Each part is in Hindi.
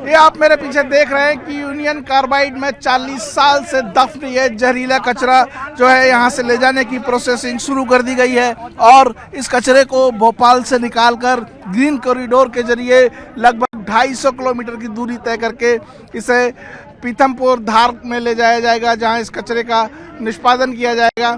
ये आप मेरे पीछे देख रहे हैं कि यूनियन कार्बाइड में 40 साल से दफन ये जहरीला कचरा जो है यहाँ से ले जाने की प्रोसेसिंग शुरू कर दी गई है और इस कचरे को भोपाल से निकालकर ग्रीन कॉरिडोर के जरिए लगभग 250 किलोमीटर की दूरी तय करके इसे पीथमपुर धार में ले जाया जाएगा, जहाँ इस कचरे का निष्पादन किया जाएगा।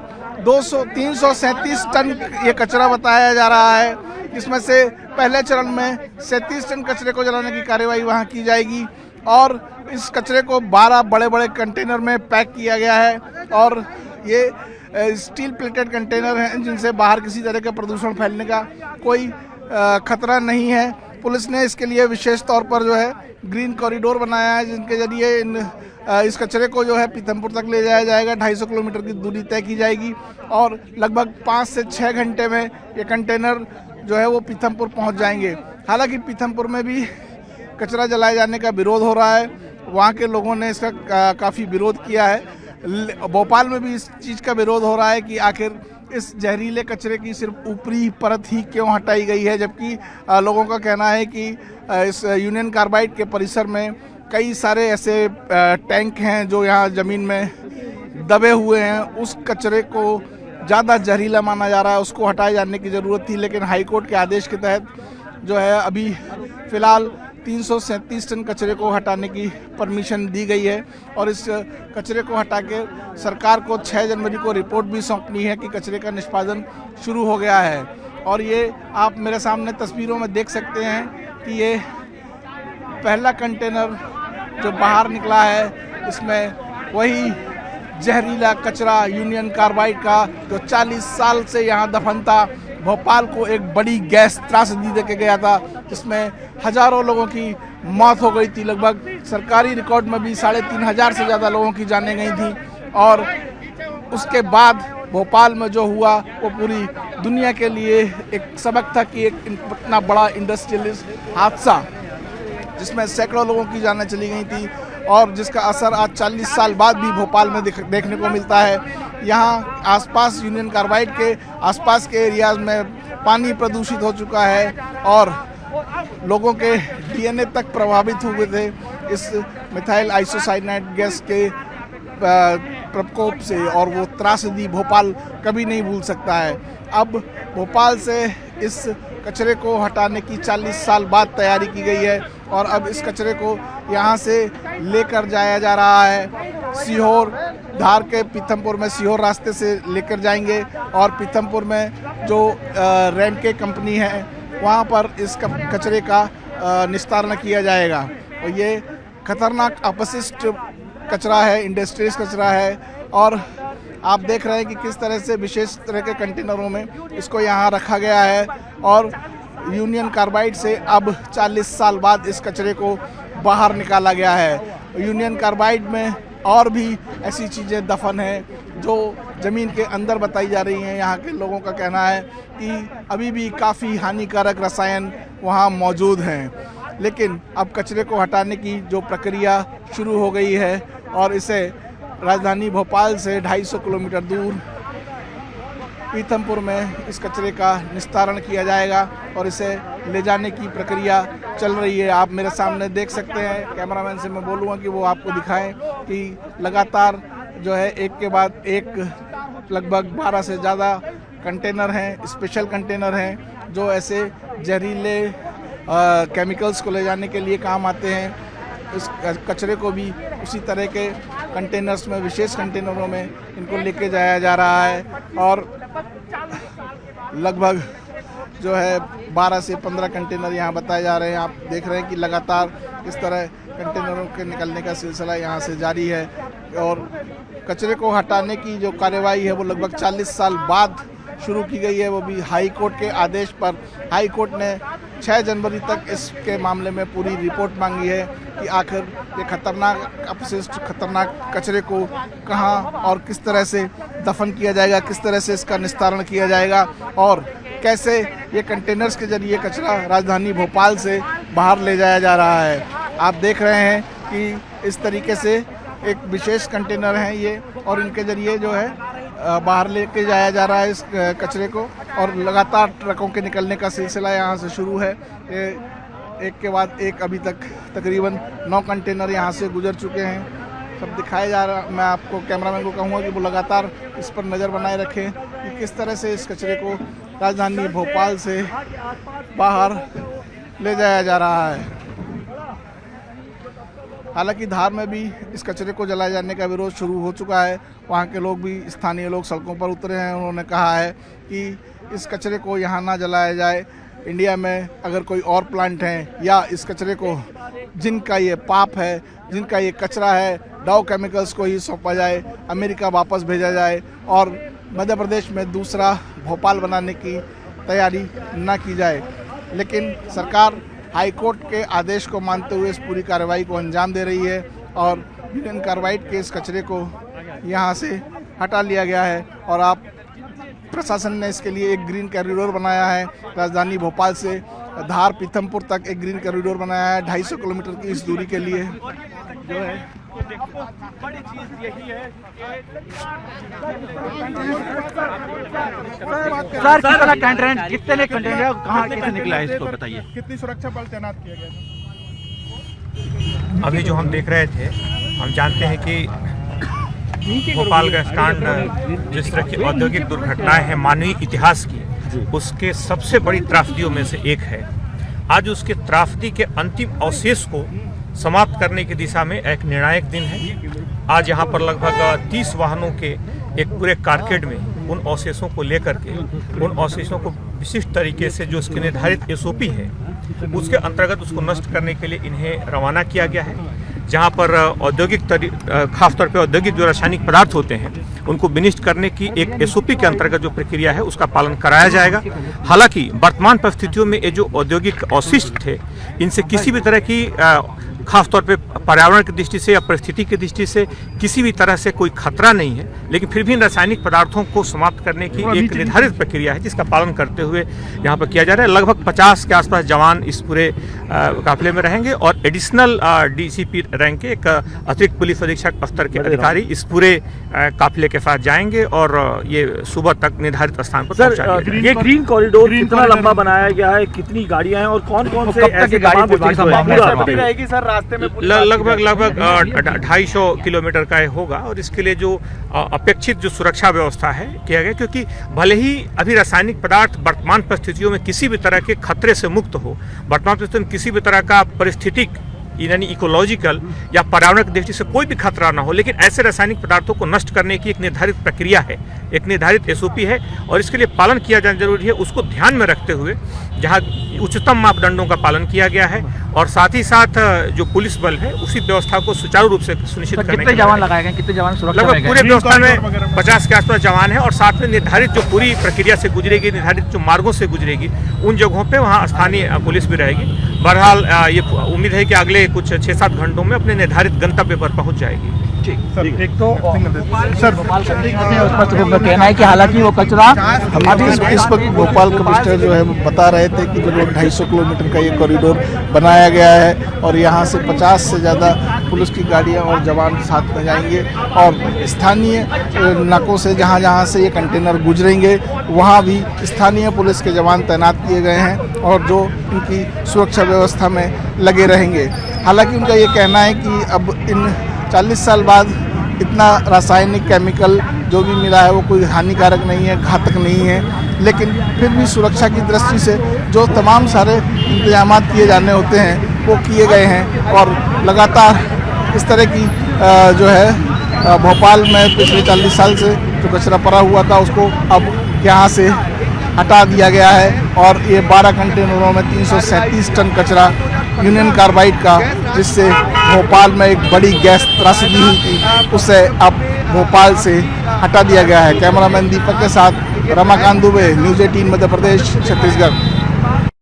337 टन ये कचरा बताया जा रहा है, इसमें से पहले चरण में 37 टन कचरे को जलाने की कार्यवाही वहां की जाएगी और इस कचरे को 12 बड़े बड़े कंटेनर में पैक किया गया है और ये स्टील प्लेटेड कंटेनर हैं जिनसे बाहर किसी तरह का प्रदूषण फैलने का कोई खतरा नहीं है। पुलिस ने इसके लिए विशेष तौर पर जो है ग्रीन कॉरिडोर बनाया है, जिनके जरिए इस कचरे को जो है पीथमपुर तक ले जाया जाएगा। 250 किलोमीटर की दूरी तय की जाएगी और लगभग 5 से 6 घंटे में ये कंटेनर जो है वो पीथमपुर पहुंच जाएंगे। हालांकि पीथमपुर में भी कचरा जलाए जाने का विरोध हो रहा है, वहां के लोगों ने इसका काफ़ी विरोध किया है। भोपाल में भी इस चीज़ का विरोध हो रहा है कि आखिर इस जहरीले कचरे की सिर्फ ऊपरी परत ही क्यों हटाई गई है, जबकि लोगों का कहना है कि इस यूनियन कार्बाइड के परिसर में कई सारे ऐसे टैंक हैं जो यहाँ ज़मीन में दबे हुए हैं। उस कचरे को ज़्यादा जहरीला माना जा रहा है, उसको हटाए जाने की ज़रूरत थी, लेकिन हाईकोर्ट के आदेश के तहत जो है अभी फ़िलहाल 337 टन कचरे को हटाने की परमिशन दी गई है और इस कचरे को हटा के सरकार को 6 जनवरी को रिपोर्ट भी सौंपनी है कि कचरे का निष्पादन शुरू हो गया है। और ये आप मेरे सामने तस्वीरों में देख सकते हैं कि ये पहला कंटेनर जो बाहर निकला है, इसमें वही जहरीला कचरा यूनियन कार्बाइड का जो 40 साल से यहाँ दफन था, भोपाल को एक बड़ी गैस त्रासदी दे के गया था, जिसमें हजारों लोगों की मौत हो गई थी। लगभग सरकारी रिकॉर्ड में भी 3500 से ज़्यादा लोगों की जानें गई थी और उसके बाद भोपाल में जो हुआ वो पूरी दुनिया के लिए एक सबक था कि एक इतना बड़ा इंडस्ट्रियलिस्ट हादसा जिसमें सैकड़ों लोगों की जानें चली गई थी और जिसका असर आज 40 साल बाद भी भोपाल में देखने को मिलता है। यहाँ आसपास यूनियन कार्बाइड के आसपास के एरियाज में पानी प्रदूषित हो चुका है और लोगों के डीएनए तक प्रभावित हुए थे इस मिथाइल आइसोसाइनाइड गैस के प्रकोप से, और वो त्रासदी भोपाल कभी नहीं भूल सकता है। अब भोपाल से इस कचरे को हटाने की 40 साल बाद तैयारी की गई है और अब इस कचरे को यहाँ से लेकर जाया जा रहा है। सीहोर धार के पीथमपुर में सीहोर रास्ते से लेकर जाएंगे और पीथमपुर में जो रेमके कंपनी है वहाँ पर इस कचरे का निस्तारण किया जाएगा। और ये खतरनाक अपशिष्ट कचरा है, इंडस्ट्रीज कचरा है और आप देख रहे हैं कि किस तरह से विशेष तरह के कंटेनरों में इसको यहाँ रखा गया है और यूनियन कार्बाइड से अब 40 साल बाद इस कचरे को बाहर निकाला गया है। यूनियन कार्बाइड में और भी ऐसी चीज़ें दफन हैं जो ज़मीन के अंदर बताई जा रही हैं। यहाँ के लोगों का कहना है कि अभी भी काफ़ी हानिकारक रसायन वहाँ मौजूद हैं, लेकिन अब कचरे को हटाने की जो प्रक्रिया शुरू हो गई है और इसे राजधानी भोपाल से 250 किलोमीटर दूर पीथमपुर में इस कचरे का निस्तारण किया जाएगा और इसे ले जाने की प्रक्रिया चल रही है। आप मेरे सामने देख सकते हैं, कैमरामैन से मैं बोलूँगा कि वो आपको दिखाएं कि लगातार जो है एक के बाद एक लगभग 12 से ज़्यादा कंटेनर हैं, स्पेशल कंटेनर हैं जो ऐसे जहरीले केमिकल्स को ले जाने के लिए काम आते हैं। इस कचरे को भी उसी तरह के कंटेनर्स में, विशेष कंटेनरों में इनको लेके जाया जा रहा है और लगभग जो है 12 से 15 कंटेनर यहाँ बताए जा रहे हैं। आप देख रहे हैं कि लगातार इस तरह कंटेनरों के निकलने का सिलसिला यहाँ से जारी है और कचरे को हटाने की जो कार्यवाही है वो लगभग 40 साल बाद शुरू की गई है, वो भी हाई कोर्ट के आदेश पर। हाई कोर्ट ने 6 जनवरी तक इसके मामले में पूरी रिपोर्ट मांगी है कि आखिर ये खतरनाक अपशिष्ट, खतरनाक कचरे को कहाँ और किस तरह से दफन किया जाएगा, किस तरह से इसका निस्तारण किया जाएगा और कैसे ये कंटेनर्स के जरिए कचरा राजधानी भोपाल से बाहर ले जाया जा रहा है। आप देख रहे हैं कि इस तरीके से एक विशेष कंटेनर हैं ये और इनके जरिए जो है बाहर लेके जाया जा रहा है इस कचरे को और लगातार ट्रकों के निकलने का सिलसिला यहाँ से शुरू है। ये एक के बाद एक अभी तक तकरीबन 9 कंटेनर यहाँ से गुजर चुके हैं। सब दिखाया जा रहा। मैं आपको कैमरामैन को कहूँगा कि वो लगातार इस पर नज़र बनाए रखें कि किस तरह से इस कचरे को राजधानी भोपाल से बाहर ले जाया जा रहा है। हालांकि धार में भी इस कचरे को जलाए जाने का विरोध शुरू हो चुका है। वहाँ के लोग भी, स्थानीय लोग सड़कों पर उतरे हैं। उन्होंने कहा है कि इस कचरे को यहाँ ना जलाया जाए। इंडिया में अगर कोई और प्लांट हैं या इस कचरे को, जिनका ये पाप है, जिनका ये कचरा है, डाउ केमिकल्स को ही सौंपा जाए, अमेरिका वापस भेजा जाए और मध्य प्रदेश में दूसरा भोपाल बनाने की तैयारी ना की जाए। लेकिन सरकार हाईकोर्ट के आदेश को मानते हुए इस पूरी कार्रवाई को अंजाम दे रही है और यूनियन कार्बाइड के इस कचरे को यहाँ से हटा लिया गया है। और आप प्रशासन ने इसके लिए एक ग्रीन कॉरिडोर बनाया है। राजधानी भोपाल से धार पीथमपुर तक एक ग्रीन कॉरिडोर बनाया है 250 किलोमीटर की इस दूरी के लिए, जो है बड़ी चीज यही है सर कितना कंटेनर, कितने कंटेनर कहाँ कैसे निकला है, इसको बताइए। कितनी सुरक्षा बल तैनात किया गया? अभी जो हम देख रहे थे, हम जानते हैं कि भोपाल का कांड जिस तरह की औद्योगिक दुर्घटनाएं हैं मानवीय इतिहास की, उसके सबसे बड़ी त्रासदियों में से एक है। आज उसके त्रासदी के अंतिम अवशेष को समाप्त करने की दिशा में एक निर्णायक दिन है। आज यहाँ पर लगभग 30 वाहनों के एक पूरे कारकेड में उन अवशेषों को लेकर के, उन अवशेषों को विशिष्ट तरीके से जो उसके निर्धारित एसओपी है उसके अंतर्गत उसको नष्ट करने के लिए इन्हें रवाना किया गया है। जहाँ पर औद्योगिक खासतौर पर औद्योगिक जो रासायनिक पदार्थ होते हैं उनको विनिष्ट करने की एक एसओपी के अंतर्गत जो प्रक्रिया है उसका पालन कराया जाएगा। हालांकि वर्तमान परिस्थितियों में ये जो औद्योगिक अवशिष्ट थे, इनसे किसी भी तरह की खासतौर पे पर्यावरण की दृष्टि से या परिस्थिति की दृष्टि से किसी भी तरह से कोई खतरा नहीं है, लेकिन फिर भी रासायनिक पदार्थों को समाप्त करने की एक निर्धारित प्रक्रिया है जिसका पालन करते हुए यहाँ पर किया जा रहा है। लगभग 50 के आसपास जवान इस पूरे काफिले में रहेंगे और एडिशनल डीसीपी रैंक के एक अतिरिक्त पुलिस अधीक्षक स्तर के अधिकारी इस पूरे काफिले के साथ जाएंगे और ये सुबह तक निर्धारित स्थान पर पहुंचाएंगे। ये ग्रीन कॉरिडोर कितना लंबा बनाया गया है, कितनी गाड़ियां हैं और कौन कौन से ऐसे गाड़ी रहेगी सर रास्ते में? लगभग 250 किलोमीटर का होगा और इसके लिए जो अपेक्षित जो सुरक्षा व्यवस्था है किया गया, क्योंकि भले ही अभी रासायनिक पदार्थ वर्तमान परिस्थितियों में किसी भी तरह के खतरे से मुक्त हो, वर्तमान परिस्थितियों में किसी भी तरह का परिस्थितिक यानी इकोलॉजिकल या पर्यावरण की दृष्टि से कोई भी खतरा ना हो, लेकिन ऐसे रासायनिक पदार्थों को नष्ट करने की एक निर्धारित प्रक्रिया है, एक निर्धारित एसओपी है और इसके लिए पालन किया जाना जरूरी है। उसको ध्यान में रखते हुए जहां उच्चतम मापदंडों का पालन किया गया है और साथ ही साथ जो पुलिस बल है उसी व्यवस्था को सुचारू रूप से सुनिश्चित करने कितने जवान लगाए गए, कितने जवान सुरक्षा में लगभग पूरे व्यवस्था में 50 के आसपास जवान है और साथ में निर्धारित जो पूरी प्रक्रिया से गुजरेगी, निर्धारित जो मार्गों से गुजरेगी उन जगहों पे वहाँ स्थानीय पुलिस भी रहेगी। बहरहाल ये उम्मीद है कि अगले कुछ 6-7 घंटों में अपने निर्धारित गंतव्य पर पहुँच जाएगी। एक तो सर कहना है कि हालांकि वो कचरा अभी इस वक्त भोपाल कमिश्नर जो है वो बता रहे थे कि जो 250 किलोमीटर का ये कॉरिडोर बनाया गया है और यहाँ से 50 से ज़्यादा पुलिस की गाड़ियाँ और जवान साथ में जाएंगे और स्थानीय नाकों से जहाँ से ये कंटेनर गुजरेंगे वहाँ भी स्थानीय पुलिस के जवान तैनात किए गए हैं और जो इनकी सुरक्षा व्यवस्था में लगे रहेंगे। हालांकि उनका ये कहना है कि अब इन 40 साल बाद इतना रासायनिक केमिकल जो भी मिला है वो कोई हानिकारक नहीं है, घातक नहीं है, लेकिन फिर भी सुरक्षा की दृष्टि से जो तमाम सारे इंतजाम किए जाने होते हैं वो किए गए हैं और लगातार इस तरह की जो है भोपाल में पिछले 40 साल से जो कचरा पड़ा हुआ था उसको अब यहाँ से हटा दिया गया है और ये 12 कंटेनरों में 337 टन कचरा यूनियन कार्बाइड का, जिससे भोपाल में एक बड़ी गैस त्रासदी हुई थी, उसे अब भोपाल से हटा दिया गया है। कैमरामैन दीपक के साथ रमाकांत दुबे, न्यूज़ 18 मध्य प्रदेश, छत्तीसगढ़।